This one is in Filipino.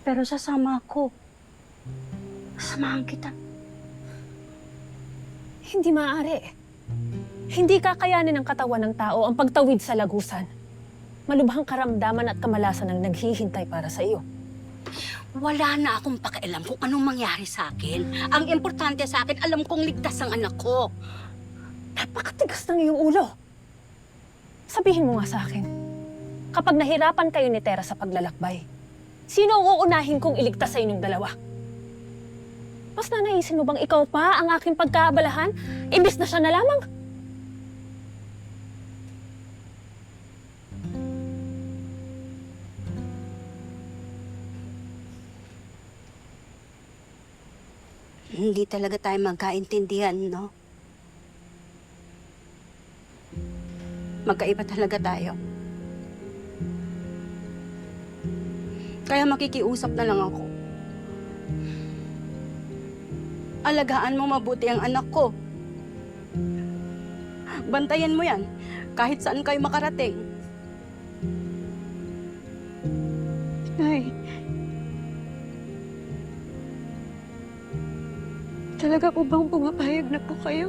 pero sasama ako. Sasamahan kita. Hindi maaari. Hindi kakayanin ng katawan ng tao ang pagtawid sa lagusan. Malubhang karamdaman at kamalasan ang naghihintay para sa iyo. Wala na akong pakialam kung anong mangyari sa akin. Ang importante sa akin, alam kong ligtas ang anak ko. Napakatigas ng iyong ulo. Sabihin mo nga sa akin, kapag nahirapan kayo ni Tera sa paglalakbay, sino ang uunahin kong iligtas sa inyong dalawa? Mas nanaisin mo bang ikaw pa ang aking pagkaabalahan, imbis na siya na lamang? Hindi talaga tayo magkaintindihan, no? Magkaiba talaga tayo. Kaya makikiusap na lang ako. Alagaan mo mabuti ang anak ko. Bantayan mo yan kahit saan kayo makarating. Nay. Talaga po bang pumapayag na po kayo?